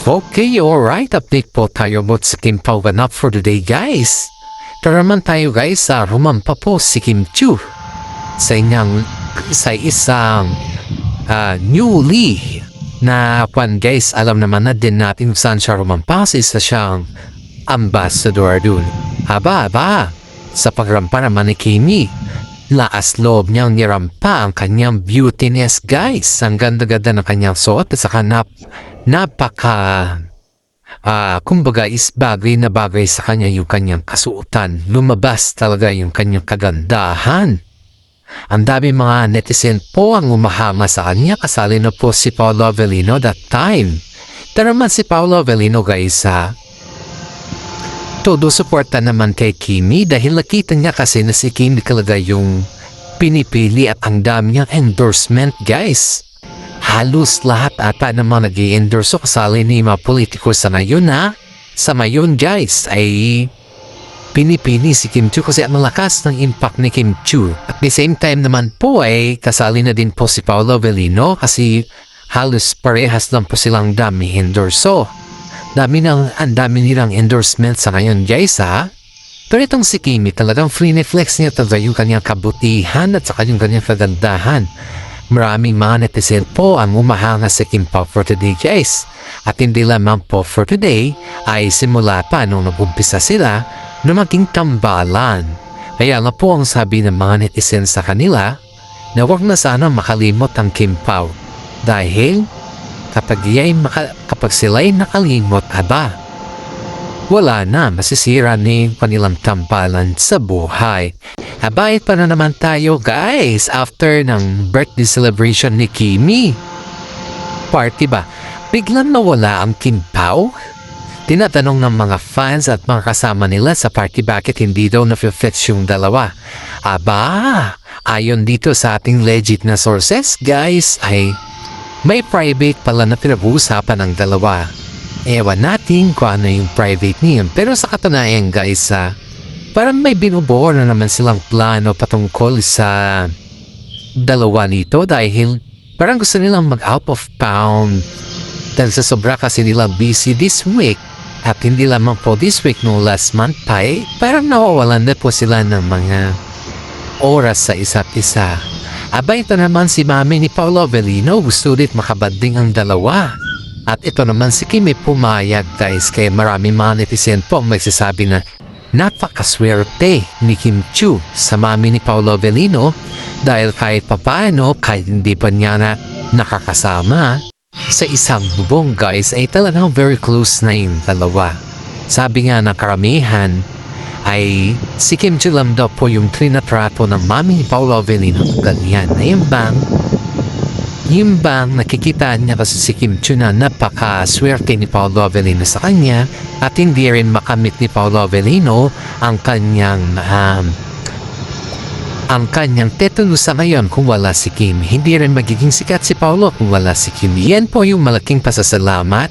Okay, alright. Update po tayo about sa Kim Pao ganap for today, guys. Tara man tayo, guys, sa rumampa po si Kim Chiu sa isang newly na guys, alam naman na din natin kung saan siya rumampa. Isa siyang ambassador dun. Aba, sa pagrampa naman ni Kimi, laas loob niyang nirampa ang kanyang beautiness, guys. Ang ganda-ganda ng kanyang suot at saka kumbaga is bagay na bagay sa kanya yung kanyang kasuotan. Lumabas talaga yung kanyang kagandahan. Ang dami mga netizen po ang umahanga sa kanya. Kasali na po si Paolo Avellino that time. Tara man si Paolo Avellino, guys, todo suporta naman kay Kimi dahil nakita niya kasi na si Kimi talaga yung pinipili at ang dami niyang endorsement, guys. Halos lahat ata naman nag-i-endorse kasali ni mga politiko sa ngayon Sa ngayon, guys, ay pinipili si Kim Chiu kasi ang malakas ng impact ni Kim Chiu. At the same time naman po ay kasali na din po si Paolo Avellino kasi halos parehas lang po silang dami endorso. Ang dami nilang endorsement sa ngayon, guys, Pero itong si Kimi talagang free-flex niya talaga yung kanyang kabutihan at saka yung kanyang kagandahan. Maraming mga netizen po ang umahanga sa Kim Pao for today, guys. At hindi lamang po for today ay simula pa nung nag-umpisa sila na maging tambalan. Kaya nga po ang sabi ng mga netizen sa kanila na huwag na sana makalimot ang Kim Pao. Dahil kapag sila'y nakalimot, wala na, masisira ni kanilang tambalan sa buhay. Habayit pa na naman tayo, guys, after ng birthday celebration ni Kimi. Party ba? Biglang nawala ang Kim Pao? Tinatanong ng mga fans at mga kasama nila sa party bakit hindi daw na-flex yung dalawa. Ayon dito sa ating legit na sources, guys, ay may private pala na pinag-uusapan ng dalawa. Ewan natin kung ano yung private niyan. Pero sa katunayan, guys, parang may binubuo na naman silang plano patungkol sa dalawa nito dahil parang gusto nilang mag-out of town dahil sa sobra kasi nilang busy this week. At hindi lamang po this week, no last month pa parang nawawalan na po sila ng mga oras sa isa't isa. Ito naman si mami ni Paolo Avellino, gusto ulit makabanding ang dalawa. At ito naman si Kimi pumayag, guys, kaya maraming mga netizen po ang magsasabi na napakaswerte ni Kim Chiu sa mami ni Paolo Avellino dahil kahit papaano, kahit hindi pa niya nakakasama sa isang bubong, guys, ay talagang very close na yung dalawa. Sabi nga ng karamihan ay si Kim Chiu lang daw po yung trinatrato ng mami ni Paolo Avellino ganyan na yung bang nakikita niya kasi si Kim Chiu na napakaswerte ni Paolo Avellino sa kanya at hindi rin makamit ni Paolo Avellino ang kanyang tetanus sa ngayon kung wala si Kim. Hindi rin magiging sikat si Paolo kung wala si Kim. Yan po yung malaking pasasalamat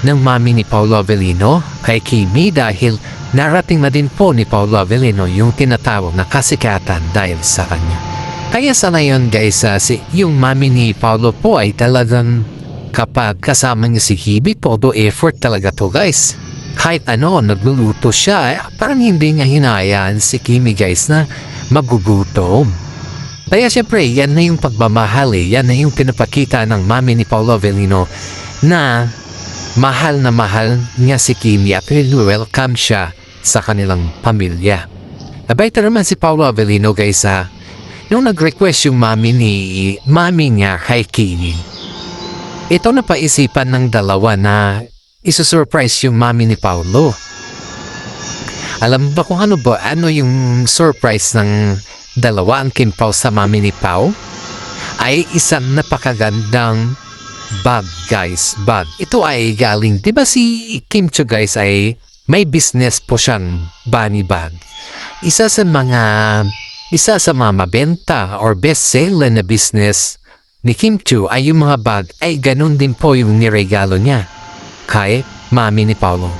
ng mami ni Paolo Avellino kay Kimi dahil narating na din po ni Paolo Avellino yung tinatawag na kasikatan dahil sa kanya. Kaya sa ngayon, guys, yung mami ni Paolo po ay talagang kapag kasama niya si Kimi, todo effort talaga to, guys. Kahit nagluluto siya, parang hindi niya hinayaan si Kimi, guys, na magugutom. Kaya syempre, yan na yung pagmamahal yan na yung pinapakita ng mami ni Paolo Avellino na mahal niya si Kimi at welcome siya sa kanilang pamilya. Ito naman si Paolo Avellino, guys, nung nag-request yung mami niya kay Kimi, ito na paisipan ng dalawa na isusurprise yung mami ni Paolo. Alam ba kung ano yung surprise ng dalawa ang Kim Pao sa mami ni Pao? Ay isang napakagandang bag, guys. Bag. Ito ay galing, diba si Kim Chiu, guys, ay may business po siyang bunny bag. Isa sa mga mabenta or best-seller na business ni Kim Chiu ay yung mga bag ay ganun din po yung niregalo niya kay mami ni Paolo.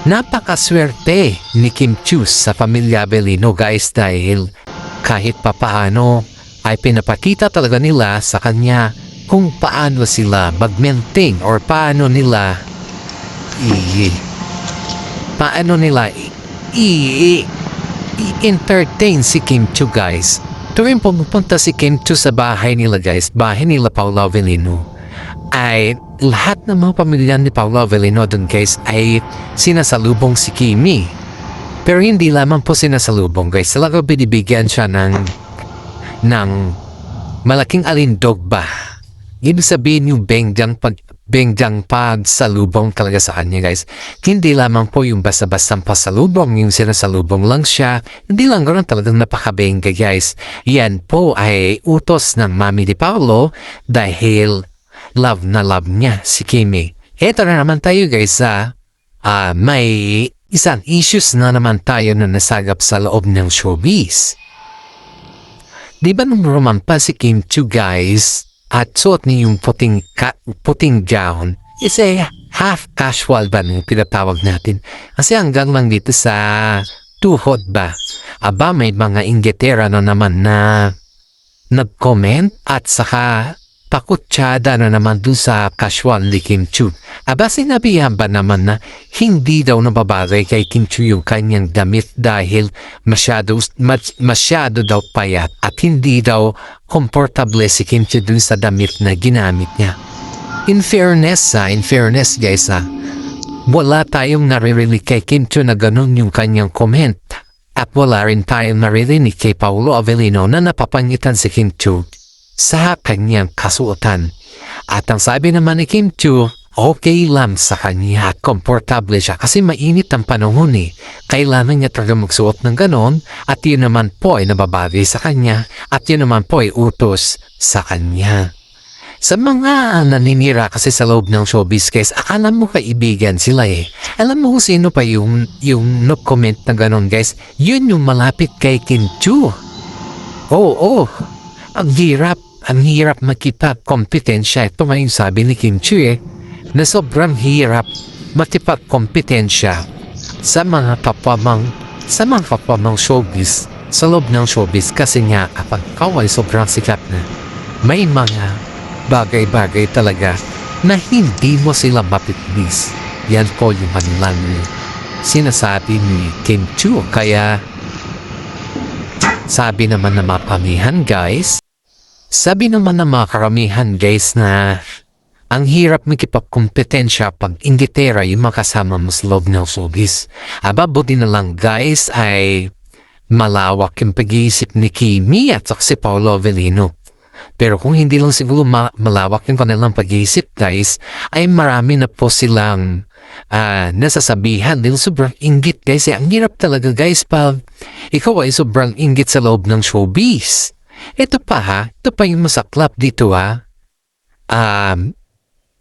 Napakaswerte ni Kim Chiu sa pamilya Avellino, guys, dahil kahit papaano ay pinapakita talaga nila sa kanya kung paano sila mag-maintain or paano nila paano nila i-entertain si Kim Chiu, guys. Tuwing pumupunta si Kim Chiu sa bahay nila, guys, bahay nila Paolo Avellino, ay lahat ng mga pamilya ni Paolo Avellino dun, guys, ay sinasalubong si Kimi. Pero hindi lamang po sinasalubong, guys. Talaga binibigyan siya ng malaking alindog ba. Ibig sabihin yung bengjang pagsalubong talaga sa kanya, guys. Hindi lamang po yung basta-bastang pasalubong, yung sinasalubong lang siya. Hindi lang ganoon, talagang napakabengga, guys. Yan po ay utos ng mami ni Paolo dahil love na love niya si Kimi. Eto na naman tayo, guys, may isang issues na naman tayo na nasagap sa loob ng showbiz. Di ba nung rumampa si Kim Chiu, guys, at suot niya yung puting gown, is half casual ba nung pinatawag natin? Kasi hanggang lang dito sa tuhod ba? Aba, may mga inggitera na naman na nag-comment at saka pakutsada na naman dun sa casual ni Kim Chiu. Aba, sinabihan ba naman na hindi daw nababagay kay Kim Chiu yung kanyang damit dahil masyado daw payat at hindi daw komportable si Kim Chiu dun sa damit na ginamit niya. In fairness, guys, wala tayong naririnig kay Kim Chiu na ganun yung kanyang comment. At wala rin tayong naririnig kay Paolo Avellino na napapangitan si Kim Chiu sa kanyang kasuotan. At ang sabi naman ni Kim Chiu, okay lang sa kanya at komportable siya kasi mainit ang panahon eh. Kailangan niya talaga magsuot ng ganon at yun naman po ay nababagay sa kanya at yun naman po ay utos sa kanya. Sa mga naninira kasi sa loob ng showbiz, guys, akala mo kaibigan sila eh. Alam mo kung sino pa yung no-comment na ganon, guys? Yun yung malapit kay Kim Chiu. Oo. Ang hirap makipag-kompetensya. Ito nga yung sabi ni Kim Chiu na sobrang hirap makipag-kompetensya sa mga kapamang showbiz, sa loob ng showbiz kasi nga kapag ikaw ay sobrang sikat na, may mga bagay-bagay talaga na hindi mo sila mapiplis. Yan po yung kanilang sinasabi ni Kim Chiu. Kaya sabi naman ng mga pamihan, guys, na ang hirap makipagkompetensya pag inggitera yung makasama mo sa loob ng showbiz. Aba, buti na lang, guys, ay malawak yung pag-iisip ni Kimi at si Paolo Avellino. Pero kung hindi lang siguro malawak yung kanilang pag-iisip, guys, ay marami na po silang nasasabihan dahil sobrang inggit, guys. Ang hirap talaga, guys, pag ikaw ay sobrang inggit sa loob ng showbiz. Ito pa yung masaklap dito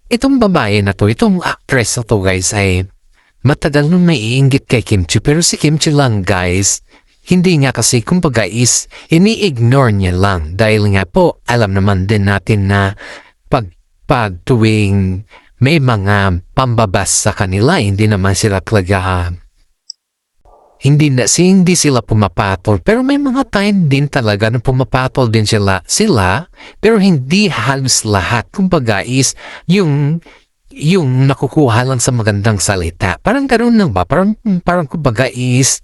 itong babae na to, itong actress na to, guys, ay matagal nung may iinggit kay Kim Chiu, pero si Kim Chiu lang, guys, hindi nga kasi kumbaga is ini-ignore niya lang dahil nga po alam naman din natin na pag tuwing may mga pambabas sa kanila, hindi naman sila talaga hindi sila pumapatol, pero may mga time din talaga na pumapatol din sila, pero hindi halos lahat. Kumbaga is yung nakukuha lang sa magandang salita. Parang ganoon lang ba? Parang kumbaga is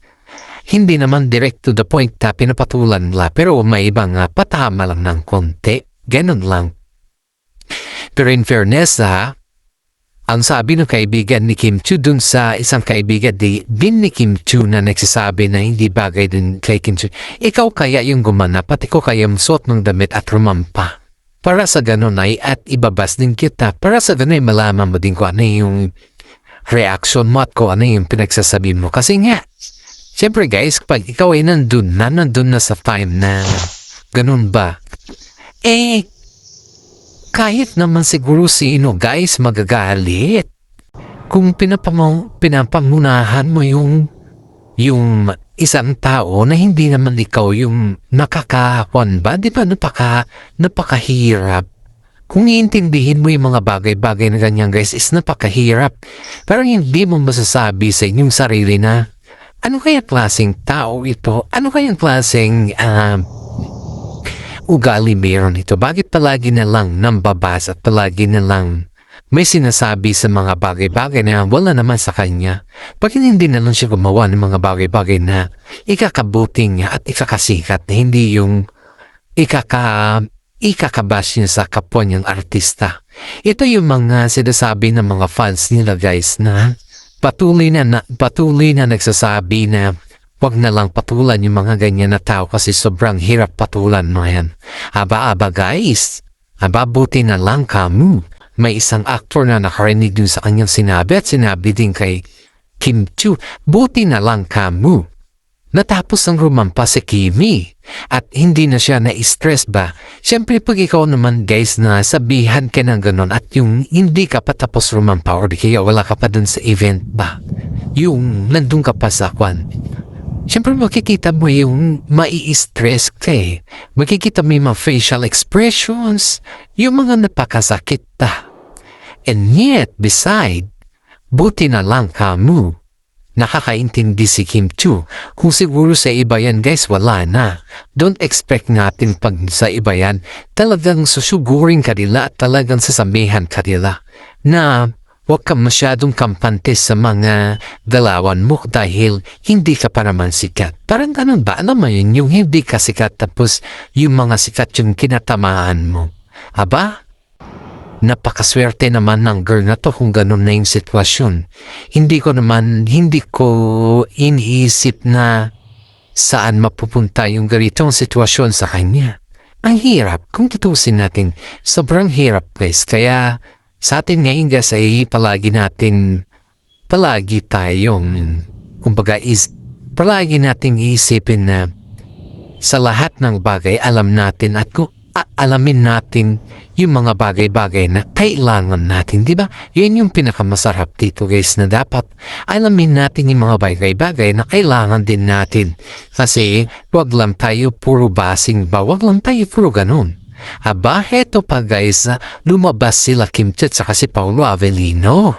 hindi naman direct to the point na pinapatulan nila, pero may ibang patama lang ng konti. Ganun lang. Pero in fairness, ang sabi ng kaibigan ni Kim Chiu dun sa isang kaibigan din ni Kim Chiu na nagsasabi na hindi bagay din kay Kim Chiu, ikaw kaya yung gumanap at ikaw kaya suot ng damit at rumampa. Para sa ganun ay at ibabas din kita. Para sa ganun ay malaman mo din kung ano yung reaction mo at kung ano yung pinagsasabi mo. Kasi nga, siyempre, guys, pag ikaw ay nandun na sa time na ganun ba, kahit naman siguro sino, guys, magagalit. Kung pinapangunahan mo yung isang tao na hindi naman ikaw yung nakakahawan ba? Di ba napakahirap? Kung iintindihin mo yung mga bagay-bagay na ganyan, guys, is napakahirap. Parang hindi mo masasabi sa inyong sarili na, ano kaya klaseng tao ito? Ano kaya klaseng ugali meron ito? Bakit palagi na lang nambabas at palagi na lang may sinasabi sa mga bagay-bagay na wala naman sa kanya. Bakit hindi na lang siya gumawa ng mga bagay-bagay na ikakabuting niya at ikakasikat na hindi yung ikakabash niya sa kapwa niyang artista. Ito yung mga sinasabi ng mga fans nila guys na patuloy na nagsasabi na wag na lang patulan yung mga ganyan na tao kasi sobrang hirap patulan mo yan. Aba guys, buti na lang kamu. May isang aktor na nakarinig dun sa kanyang sinabi at sinabi din kay Kim Chiu, buti na lang kamu. Natapos ang rumampa si Kimi at hindi na siya na-stress ba? Siyempre pag ikaw naman guys na sabihan ka ng ganon at yung hindi ka pa tapos rumampa or di kaya wala ka pa dun sa event ba? Yung nandun ka pa sa kwan. Siyempre makikita mo yung mai-stress ka eh. Makikita mo yung mga facial expressions, yung mga napakasakit ta. And yet, beside, buti na lang kamu. Nakakaintindi si Kim Chiu. Kung siguro sa iba yan guys, wala na. Don't expect natin pag sa iba yan, talagang susugurin ka nila at talagang sasabihan ka nila na huwag ka masyadong kampante sa mga galawan mo dahil hindi ka pa naman sikat. Parang ganun ba? Alam mo yun, yung hindi ka sikat tapos yung mga sikat yung kinatamaan mo. Aba? Napakaswerte naman ng girl na to kung ganun na yung sitwasyon. Hindi ko iniisip na saan mapupunta yung ganitong sitwasyon sa kanya. Ang hirap, kung tutusin natin, sobrang hirap guys. Kaya sa atin ngayon guys ay palagi nating iisipin na sa lahat ng bagay alam natin at kung alamin natin yung mga bagay-bagay na kailangan natin, di ba? Yun yung pinakamasarap dito guys na dapat alamin natin yung mga bagay-bagay na kailangan din natin. Kasi wag lang tayo puro basing ba, wag lang tayo puro ganun. Aba, heto pa guys, lumabas sila Kim Chiu at si Paolo Avellino.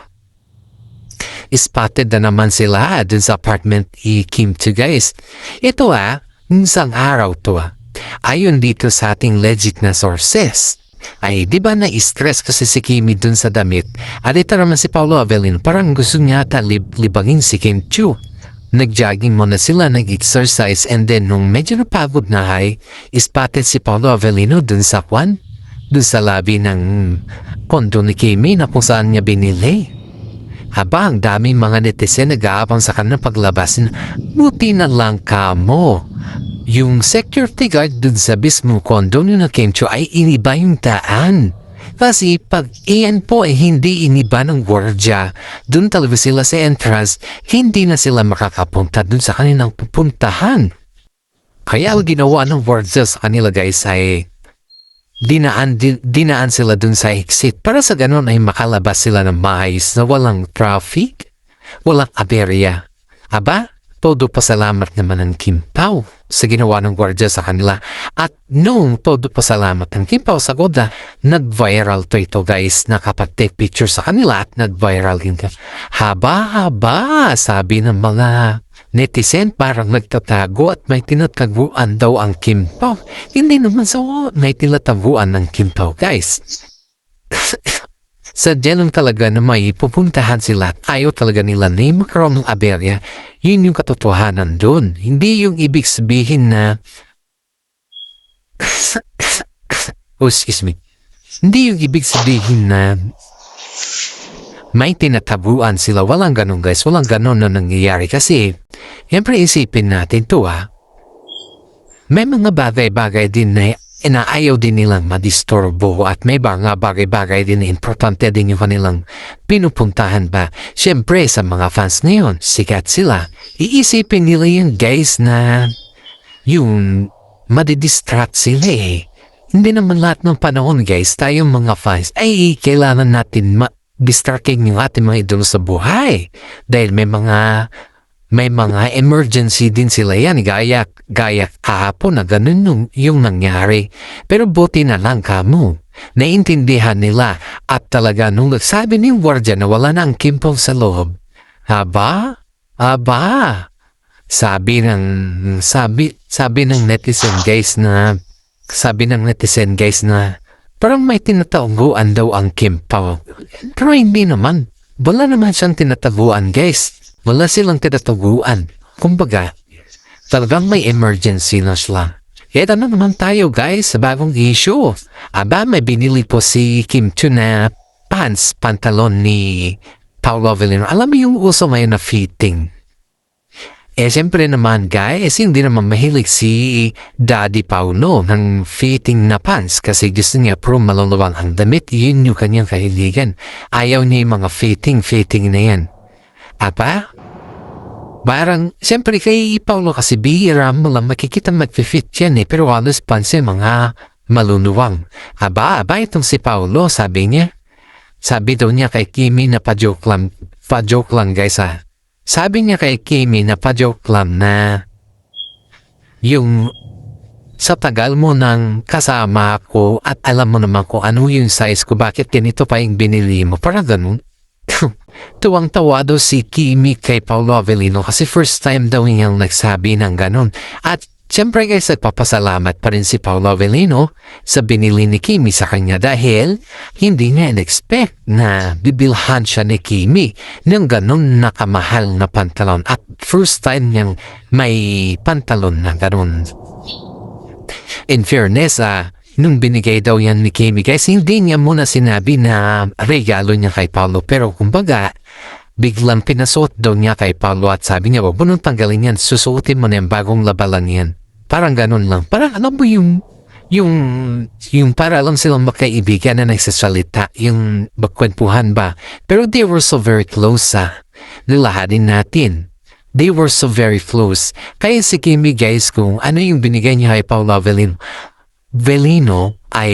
Spotted na naman sila dun sa apartment ni Kim Chiu guys. Ito isang araw to ayon dito sa ating legit na sources. Ay, di ba na-stress kasi si Kimi dun sa damit? At ito naman si Paolo Avellino, parang gusto niya libangin si Kim Chiu. Nag-jogging muna sila, nag-exercise, and then nung medyo napagod na spotted si Paolo Avellino dun sa lobby ng kondo ni Kimi na kung saan niya binili. Haba, ang daming mga netizen nag-aabang sa kanyang paglabasin. Buti na lang kamo. Yung security guard dun sa mismo kondo ni na Kim Chiu ay iniba yung daan. Kasi pag iyan po ay hindi iniba ng gwardya, dun talaga sila sa entrance, hindi na sila makakapunta dun sa kanilang pupuntahan. Kaya ang ginawa ng gwardya sa kanila guys ay dinaan sila dun sa exit para sa ganun ay makalabas sila ng maayos na walang traffic, walang aberya. Aba, todo pasalamat naman ng Kim Pao sa ginawa ng gwardya sa kanila. At noong todo pasalamat ng Kim Pao sa goda, nag-viral to ito guys, nakapag-take picture sa kanila at nag-viral din ka. Haba, sabi ng mga netizen parang nagtatago at may tinataguan daw ang Kim Pao. Hindi naman may tinataguan ng Kim Pao guys. Sadya lang talaga na may pupuntahan sila at ayaw talaga nila na magkaroon ng aberya. Yun yung katotohanan doon. Hindi yung ibig sabihin na Hindi yung ibig sabihin na may tinatabuan sila. Walang ganun guys. Walang ganun na nangyayari kasi siyempre isipin natin to may mga bagay-bagay din na inaayaw din nilang madisturbo at may mga bagay-bagay din na importante din yung kanilang pinupuntahan ba. Siyempre sa mga fans ngayon, sikat sila. Iisipin nila yung guys na yung madidistract sila Hindi naman lahat ng panahon guys, tayong mga fans ay kailangan natin distracting yung ating mga idolo sa buhay. Dahil may mga emergency din sila yan, gaya kahapon na ganun yung nangyari. Pero buti na lang kamo, naiintindihan nila at talaga nung nagsabi ni Guardia na wala na ang Kim Pao sa loob. Aba, sabi ng netizen guys na Parang may tinataguan daw ang Kim Pao. Pero hindi naman. Wala naman siyang tinataguan, guys. Wala silang tinataguan. Kumbaga, talagang may emergency na sila. Ito na naman tayo, guys, sa bagong issue. Aba, may binili po si Kim Chu na pants, pantalon ni Paolo Avellino. Alam mo yung uso ngayon na fitting. Siyempre naman guys, hindi naman mahilig si Daddy Paulo ng fitting na pants kasi gusto niya puro maluluwang ang damit, yun yung kanyang kahiligan. Ayaw niya yung mga fitting na yan. Apa? Parang, siyempre kay Paulo kasi bihira mo lang makikita mag-fit yan pero halos pansin mga maluluwang. Aba, itong si Paulo, sabi niya. Sabi daw niya kay Kimi na pa-joke lang guys Sabi niya kay Kimi na pa-joke lang na yung sa tagal mo nang kasama ako at alam mo naman kung ano yung size ko, bakit ganito pa yung binili mo? Para ganun. Tuwang-tawa daw si Kimi kay Paolo Avellino kasi first time daw niyang nagsabi ng ganun. At siyempre guys, nagpapasalamat pa rin si Paolo Avellino sa binili ni Kimi sa kanya dahil hindi niya in-expect na bibilhan siya ni Kimi ng ganun nakamahal na pantalon at first time niyang may pantalon na ganun. In fairness, nung binigay daw yan ni Kimi guys, hindi niya muna sinabi na regalo niya kay Paolo pero kumbaga, biglang pinasuot daw niya kay Paolo at sabi niya, wag mo nang tanggalin yan, susuotin mo na yung bagong labalan yan. Parang ganun lang. Parang alam mo yung para lang silang magkaibigan na nagsasalita, yung magkwentuhan ba. Pero they were so very close Nilahadin natin. They were so very close. Kaya si Kimi guys, kung ano yung binigay niya kay Paolo Avellino ay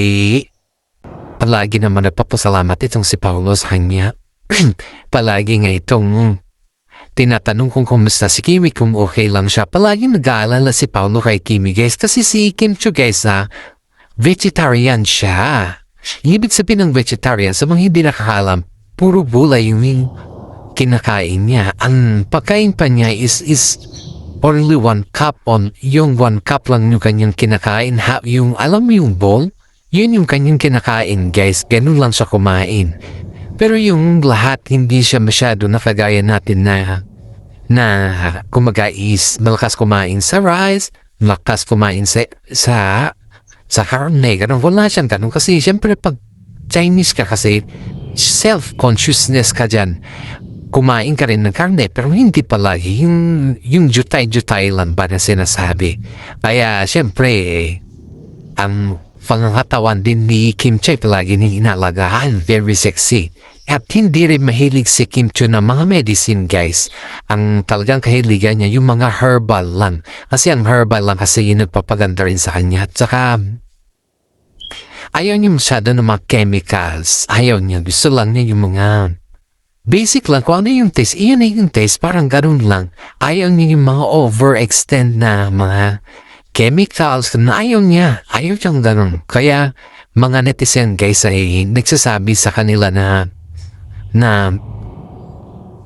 palagi naman nagpapasalamat itong si Paolo sa kanya. Palagi nga itong tinatanong kung kumusta si Kimi, kung okay lang siya. Palagi nag-aalala si Paolo kay Kimi guys kasi si Kim Chu guys vegetarian siya. Ibig sabihin ng vegetarian sa mga hindi nakakalam, puro gulay yung kinakain niya. Ang pagkain pa niya is only 1 cup yung 1 cup lang yung kanyang kinakain. Yung alam mo yung bowl, yun yung kanyang kinakain guys. Ganun lang siya kumain. Pero yung lahat, hindi siya masyado nakagaya natin na kumagais, malakas kumain sa rice, malakas kumain sa karne. Ganun, wala siyang ganun. Kasi siyempre pag Chinese ka kasi, self-consciousness ka dyan. Kumain ka rin ng karne, pero hindi palagi. Yung jutay-jutay lang ba na sinasabi. Kaya siyempre, ang pangangatawan din ni Kim Chu palagi niyang inalagaan, very sexy. At hindi rin mahilig si Kim Chu ng mga medicine guys. Ang talagang kahiligan niya yung mga herbal lang. Kasi ang herbal lang kasi yun nagpapaganda rin sa kanya. At saka ayaw niya masyado ng mga chemicals. Ayaw niya. Gusto lang niya yung mga basic lang. Kung ano yung taste, iyan na yung taste. Parang ganun lang. Ayaw niya yung mga overextend na mga chemicals na ayaw niya. Ayaw siyang ganun. Kaya mga netizen guys ay nagsasabi sa kanila na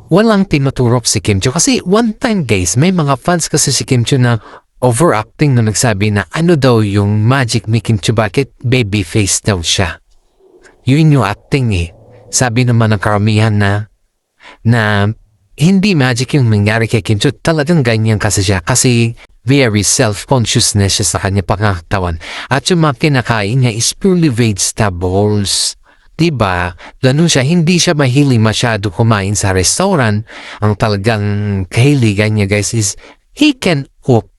walang tinuturok si Kim Chu. Kasi one time guys, may mga fans kasi si Kim Chu na overacting na nagsabi na ano daw yung magic ni Kim Chu, bakit baby face daw siya. Yun yung acting Sabi naman ng karamihan na hindi magic yung nangyari kay Kim Chu. Talagang ganyan kasi siya. Kasi very self-consciousness siya sa kanya pangatawan. At yung mga kinakain niya is purely vegetables. Diba? Ganun siya. Hindi siya mahilig masyado kumain sa restaurant. Ang talagang kahiligan niya guys is he can cook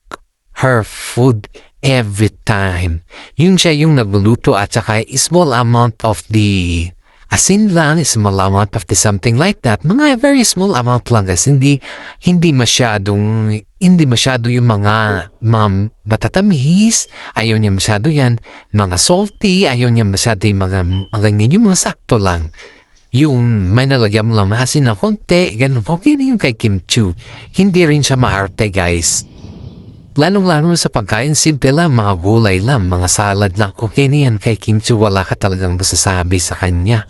her food every time. Yun siya yung nagluluto at saka small amount of the asin lang, small amount of the something like that. Mga very small amount lang guys. Hindi masyado yung mga matatamis. Ayaw niya masyado yan. Mga salty. Ayaw niya masyado yung mga sakto lang. Yung may nalagyan mo lang asin na konti. Ganun. Okay na yung kay Kim Chu. Hindi rin siya maarte guys. Lalong-lalo sa pagkain, simple lang, mga gulay lang, mga salad lang. Okay na yan kay Kim Chu, wala ka talagang masasabi sa kanya.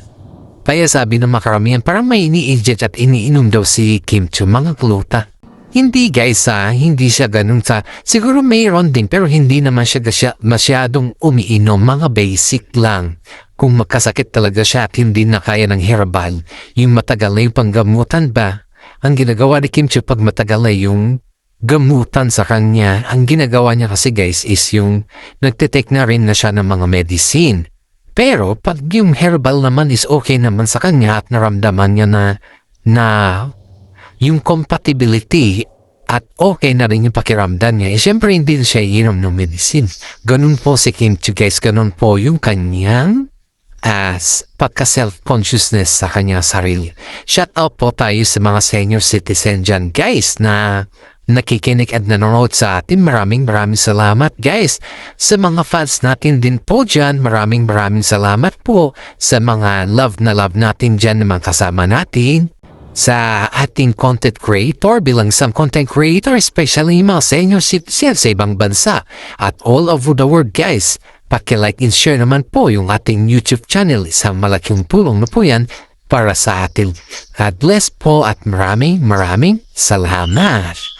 Kaya sabi ng makaramihan, parang may ini-inject at iniinom daw si Kim Chu, mga gluta. Hindi guys hindi siya ganun siguro mayroon din pero hindi naman siya masyadong umiinom, mga basic lang. Kung magkasakit talaga siya at hindi na kaya ng herbal, yung matagal na yung panggamutan ba, ang ginagawa ni Kim Chiu pag matagal na yung gamutan sa kanya, ang ginagawa niya kasi guys is yung nagtitake na rin na siya ng mga medicine. Pero pag yung herbal naman is okay naman sa kanya at naramdaman niya na yung compatibility at okay na rin yung pakiramdam niya, siyempre hindi siya inom ng medicine. Ganun po si Kim Chiu guys, ganun po yung kanyang pagka-self-consciousness sa kanya sarili. Shout out po tayo sa mga senior citizen dyan guys na nakikinig at nanonood sa atin. Maraming salamat guys. Sa mga fans natin din po dyan, maraming salamat po sa mga love natin dyan na mga kasama natin sa ating content creator bilang isang content creator, especially mga senior citizens sa ibang bansa at all over the world guys. Paki-like and share naman po yung ating YouTube channel. Isang malaking tulong na po yan para sa atin. God bless po at maraming salamat.